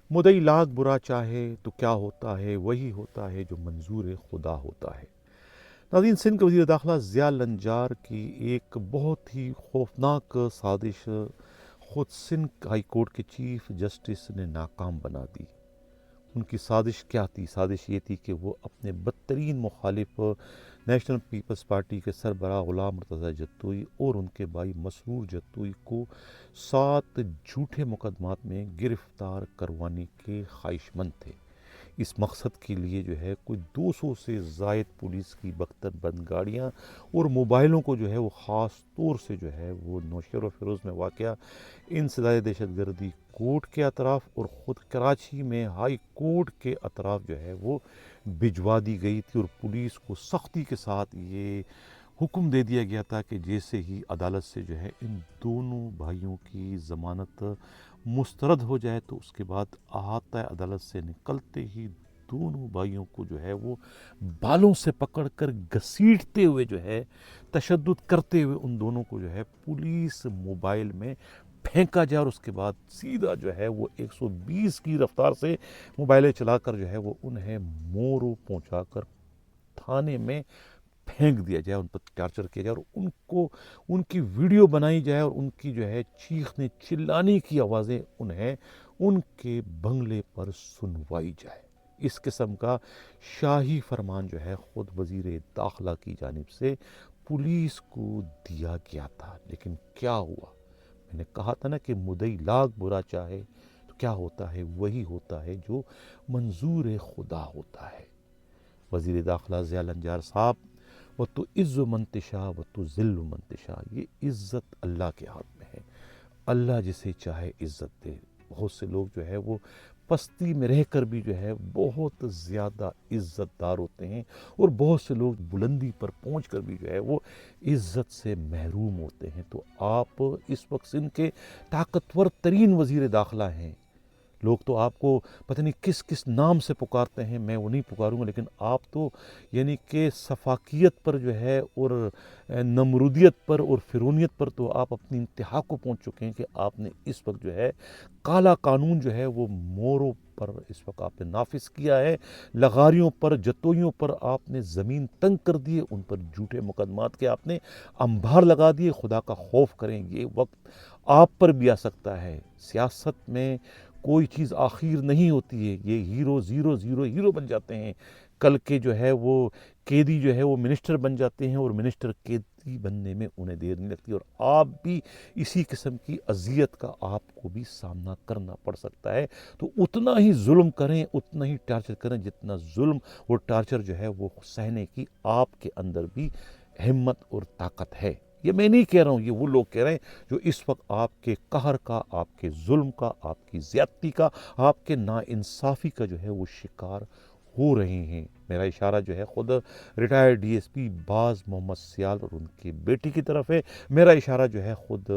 مدعی لاکھ برا چاہے تو کیا ہوتا ہے، وہی ہوتا ہے جو منظور خدا ہوتا ہے۔ ناظرین، سندھ کے وزیر داخلہ ضیاء النجار کی ایک بہت ہی خوفناک سازش خود سندھ ہائی کورٹ کے چیف جسٹس نے ناکام بنا دی۔ ان کی سازش کیا تھی؟ سازش یہ تھی کہ وہ اپنے بدترین مخالف نیشنل پیپلز پارٹی کے سربراہ غلام مرتضیٰ جتوئی اور ان کے بھائی مسرور جتوئی کو 7 جھوٹے مقدمات میں گرفتار کروانے کے خواہش مند تھے۔ اس مقصد کے لیے جو ہے کوئی 200 سے زائد پولیس کی بختر بند گاڑیاں اور موبائلوں کو جو ہے وہ خاص طور سے جو ہے وہ نوشہر و فیروز میں واقع انسداد دہشت گردی کورٹ کے اطراف اور خود کراچی میں ہائی کورٹ کے اطراف جو ہے وہ بھجوا دی گئی تھی، اور پولیس کو سختی کے ساتھ یہ حکم دے دیا گیا تھا کہ جیسے ہی عدالت سے جو ہے ان دونوں بھائیوں کی ضمانت مسترد ہو جائے تو اس کے بعد احاطہ عدالت سے نکلتے ہی دونوں بھائیوں کو جو ہے وہ بالوں سے پکڑ کر گھسیٹتے ہوئے جو ہے تشدد کرتے ہوئے ان دونوں کو جو ہے پولیس موبائل میں پھینکا جائے، اور اس کے بعد سیدھا جو ہے وہ 120 کی رفتار سے موبائلیں چلا کر جو ہے وہ انہیں مورو پہنچا کر تھانے میں پھینک دیا جائے، ان پر ٹارچر کیا جائے، اور ان کو ان کی ویڈیو بنائی جائے، اور ان کی جو ہے چیخنے چلانے کی آوازیں انہیں ان کے بنگلے پر سنوائی جائے۔ اس قسم کا شاہی فرمان جو ہے خود وزیر داخلہ کی جانب سے پولیس کو دیا گیا تھا۔ لیکن کیا ہوا؟ میں نے کہا تھا نا کہ مدعی لاکھ برا چاہے تو کیا ہوتا ہے، وہی ہوتا ہے جو منظور خدا ہوتا ہے۔ وزیر داخلہ ضیاء النجار صاحب، وہ تو عز و منتشا و تو ذل و منتشا، یہ عزت اللہ کے ہاتھ میں ہے، اللہ جسے چاہے عزت دے۔ بہت سے لوگ جو ہے وہ پستی میں رہ کر بھی جو ہے بہت زیادہ عزت دار ہوتے ہیں، اور بہت سے لوگ بلندی پر پہنچ کر بھی جو ہے وہ عزت سے محروم ہوتے ہیں۔ تو آپ اس وقت سندھ کے طاقتور ترین وزیر داخلہ ہیں۔ لوگ تو آپ کو پتہ نہیں کس کس نام سے پکارتے ہیں، میں وہ نہیں پکاروں گا، لیکن آپ تو یعنی کہ سفاکیت پر جو ہے اور نمرودیت پر اور فرونیت پر تو آپ اپنی انتہا کو پہنچ چکے ہیں کہ آپ نے اس وقت جو ہے کالا قانون جو ہے وہ موروں پر اس وقت آپ نے نافذ کیا ہے، لغاریوں پر، جتوئیوں پر آپ نے زمین تنگ کر دیے، ان پر جھوٹے مقدمات کے آپ نے انبار لگا دیے۔ خدا کا خوف کریں، یہ وقت آپ پر بھی آ سکتا ہے۔ سیاست میں کوئی چیز آخر نہیں ہوتی ہے، یہ ہیرو 0 ہیرو بن جاتے ہیں، کل کے جو ہے وہ قیدی جو ہے وہ منسٹر بن جاتے ہیں، اور منسٹر قیدی بننے میں انہیں دیر نہیں لگتی، اور آپ بھی اسی قسم کی اذیت کا آپ کو بھی سامنا کرنا پڑ سکتا ہے۔ تو اتنا ہی ظلم کریں، اتنا ہی ٹارچر کریں جتنا ظلم اور ٹارچر جو ہے وہ سہنے کی آپ کے اندر بھی ہمت اور طاقت ہے۔ یہ میں نہیں کہہ رہا ہوں، یہ وہ لوگ کہہ رہے ہیں جو اس وقت آپ کے قہر کا، آپ کے ظلم کا، آپ کی زیادتی کا، آپ کے ناانصافی کا جو ہے وہ شکار ہو رہے ہیں۔ میرا اشارہ جو ہے خود ریٹائرڈ ڈی ایس پی باز محمد سیال اور ان کی بیٹی کی طرف ہے، میرا اشارہ جو ہے خود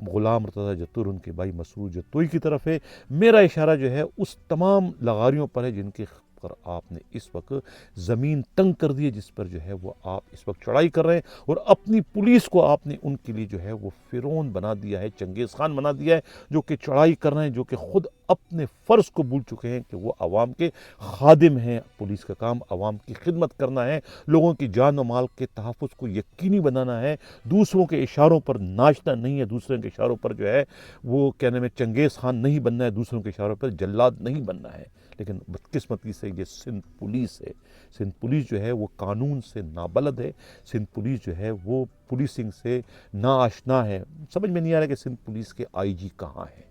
غلام مرتضیٰ جتوئی اور ان کے بھائی مسرور جتوئی کی طرف ہے، میرا اشارہ جو ہے اس تمام لغاریوں پر ہے جن کے پر آپ نے اس وقت زمین تنگ کر دی ہے، جس پر جو ہے وہ آپ اس وقت چڑھائی کر رہے ہیں، اور اپنی پولیس کو آپ نے ان کے لیے جو ہے وہ فرعون بنا دیا ہے، چنگیز خان بنا دیا ہے، جو کہ چڑھائی کر رہے ہیں، جو کہ خود اپنے فرض کو بھول چکے ہیں کہ وہ عوام کے خادم ہیں۔ پولیس کا کام عوام کی خدمت کرنا ہے، لوگوں کی جان و مال کے تحفظ کو یقینی بنانا ہے، دوسروں کے اشاروں پر ناچنا نہیں ہے، دوسروں کے اشاروں پر جو ہے وہ کہنے میں چنگیز خان نہیں بننا ہے، دوسروں کے اشاروں پر جلاد نہیں بننا ہے۔ لیکن بدقسمتی سے یہ سندھ پولیس ہے، سندھ پولیس جو ہے وہ قانون سے نابلد ہے، سندھ پولیس جو ہے وہ پولیسنگ سے ناآشنا ہے۔ سمجھ میں نہیں آ رہا کہ سندھ پولیس کے آئی جی کہاں ہے،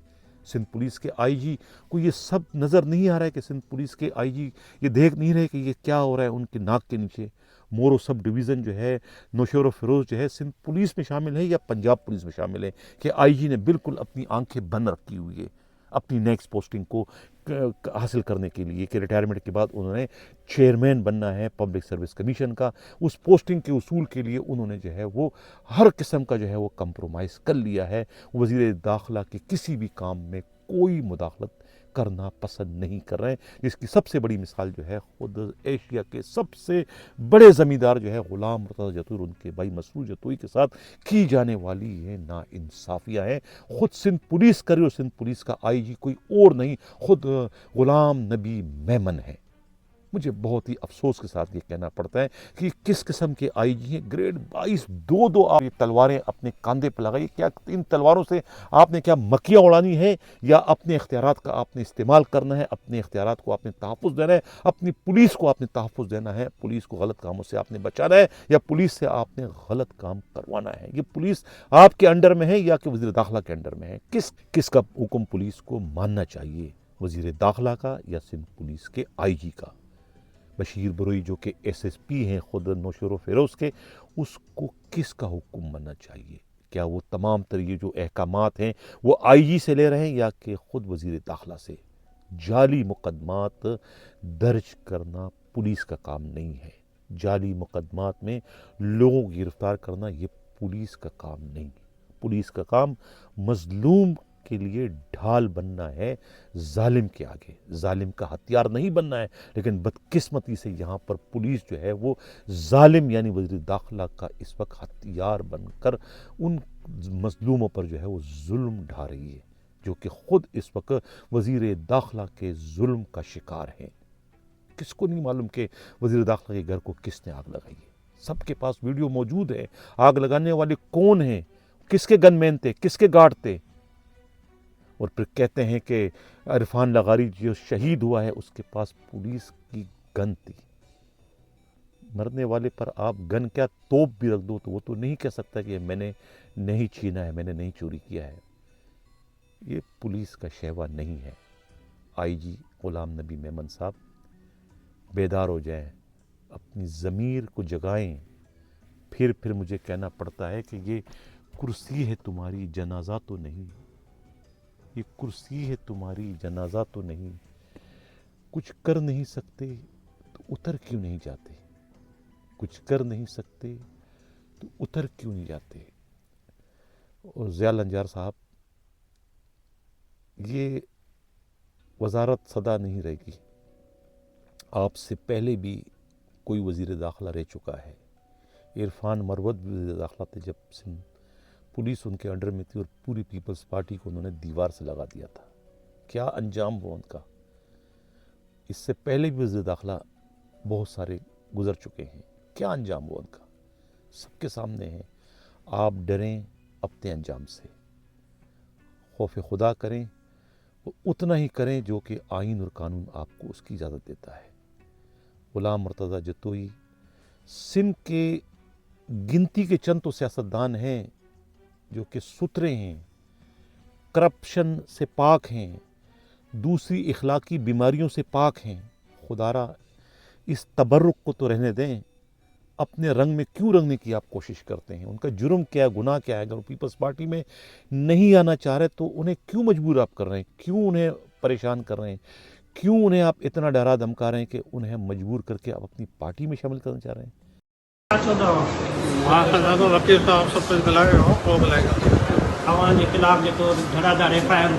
سندھ پولیس کے آئی جی کو یہ سب نظر نہیں آ رہا ہے کہ سندھ پولیس کے آئی جی یہ دیکھ نہیں رہے کہ یہ کیا ہو رہا ہے ان کے ناک کے نیچے۔ مورو سب ڈویژن جو ہے نوشہر و فیروز جو ہے سندھ پولیس میں شامل ہے یا پنجاب پولیس میں شامل ہے، کہ آئی جی نے بالکل اپنی آنکھیں بند رکھی ہوئی ہے اپنی نیکسٹ پوسٹنگ کو حاصل کرنے کے لیے کہ ریٹائرمنٹ کے بعد انہوں نے چیئرمین بننا ہے پبلک سروس کمیشن کا. اس پوسٹنگ کے اصول کے لیے انہوں نے جو ہے وہ ہر قسم کا جو ہے وہ کمپرومائز کر لیا ہے. وزیر داخلہ کے کسی بھی کام میں کوئی مداخلت کرنا پسند نہیں کر رہے ہیں، جس کی سب سے بڑی مثال جو ہے خود ایشیا کے سب سے بڑے زمیندار جو ہے غلام مرتضیٰ جتور، ان کے بھائی مسرور جتوئی کے ساتھ کی جانے والی یہ ناانصافیاں ہیں. خود سندھ پولیس کرے، اور سندھ پولیس کا آئی جی کوئی اور نہیں، خود غلام نبی میمن ہے. مجھے بہت ہی افسوس کے ساتھ یہ کہنا پڑتا ہے کہ کس قسم کے آئی جی ہیں. گریڈ 22 دو آپ یہ تلواریں اپنے کاندھے پہ لگائی. کیا ان تلواروں سے آپ نے کیا مکیاں اڑانی ہے، یا اپنے اختیارات کا آپ نے استعمال کرنا ہے، اپنے اختیارات کو آپ نے تحفظ دینا ہے، اپنی پولیس کو آپ نے تحفظ دینا ہے، پولیس کو غلط کاموں سے آپ نے بچانا ہے، یا پولیس سے آپ نے غلط کام کروانا ہے؟ یہ پولیس آپ کے انڈر میں ہے یا کہ وزیر داخلہ کے انڈر میں ہے؟ کس کا حکم پولیس کو ماننا چاہیے، وزیر داخلہ کا یا سندھ پولیس کے آئی جی کا؟ بشیر بروئی جو کہ ایس ایس پی ہیں خود نوشور و فیروز کے، اس کو کس کا حکم ماننا چاہیے؟ کیا وہ تمام تر یہ جو احکامات ہیں وہ آئی جی سے لے رہے ہیں یا کہ خود وزیر داخلہ سے؟ جعلی مقدمات درج کرنا پولیس کا کام نہیں ہے. جعلی مقدمات میں لوگوں کو گرفتار کرنا یہ پولیس کا کام نہیں. پولیس کا کام مظلوم کے لیے ڈھال بننا ہے ظالم کے آگے. ظالم کا ہتھیار نہیں بننا ہے. لیکن بدقسمتی سے یہاں پر پولیس جو ہے وہ ظالم یعنی وزیر داخلہ کا اس وقت ہتھیار بن کر ان مظلوموں پر جو ہے وہ ظلم ڈھا رہی ہے، جو کہ خود اس وقت وزیر داخلہ کے ظلم کا شکار ہیں. کس کو نہیں معلوم کہ وزیر داخلہ کے گھر کو کس نے آگ لگائی ہے؟ سب کے پاس ویڈیو موجود ہے. آگ لگانے والے کون ہیں، کس کے گن مین تھے، کس کے گارڈ تھے؟ اور پھر کہتے ہیں کہ عرفان لغاری جو شہید ہوا ہے اس کے پاس پولیس کی گن تھی. مرنے والے پر آپ گن کیا توپ بھی رکھ دو تو وہ تو نہیں کہہ سکتا کہ میں نے نہیں چھینا ہے، میں نے نہیں چوری کیا ہے. یہ پولیس کا شیوا نہیں ہے. آئی جی غلام نبی میمن صاحب بیدار ہو جائیں، اپنی ضمیر کو جگائیں. پھر مجھے کہنا پڑتا ہے کہ یہ کرسی ہے تمہاری، جنازہ تو نہیں. یہ کرسی ہے تمہاری، جنازہ تو نہیں. کچھ کر نہیں سکتے تو اتر کیوں نہیں جاتے؟ کچھ کر نہیں سکتے تو اتر کیوں نہیں جاتے؟ اور ضیاء النجار صاحب، یہ وزارت سدا نہیں رہے گی. آپ سے پہلے بھی کوئی وزیر داخلہ رہ چکا ہے. عرفان مروت بھی وزیر داخلہ تھے جب سندھ پولیس ان کے انڈر میں تھی، اور پوری پیپلز پارٹی کو انہوں نے دیوار سے لگا دیا تھا. کیا انجام ہوا ان کا؟ اس سے پہلے بھی وزیر داخلہ بہت سارے گزر چکے ہیں. کیا انجام ہوا ان کا؟ سب کے سامنے ہے. آپ ڈریں اپنے انجام سے، خوف خدا کریں، وہ اتنا ہی کریں جو کہ آئین اور قانون آپ کو اس کی اجازت دیتا ہے. غلام مرتضیٰ جتوئی سندھ کے گنتی کے چند تو سیاستدان ہیں جو کہ ستھرے ہیں، کرپشن سے پاک ہیں، دوسری اخلاقی بیماریوں سے پاک ہیں. خدارا اس تبرک کو تو رہنے دیں. اپنے رنگ میں کیوں رنگنے کی آپ کوشش کرتے ہیں؟ ان کا جرم کیا ہے، گناہ کیا ہے؟ اگر وہ پیپلز پارٹی میں نہیں آنا چاہ رہے تو انہیں کیوں مجبور آپ کر رہے ہیں؟ کیوں انہیں پریشان کر رہے ہیں؟ کیوں انہیں آپ اتنا ڈرا دھمکا رہے ہیں کہ انہیں مجبور کر کے آپ اپنی پارٹی میں شامل کرنا چاہ رہے ہیں؟ وکیل صاحب سب کچھ بلائے ہو وہ بلائے گا. اوان کے خلاف جو دھڑا ایف آئی آر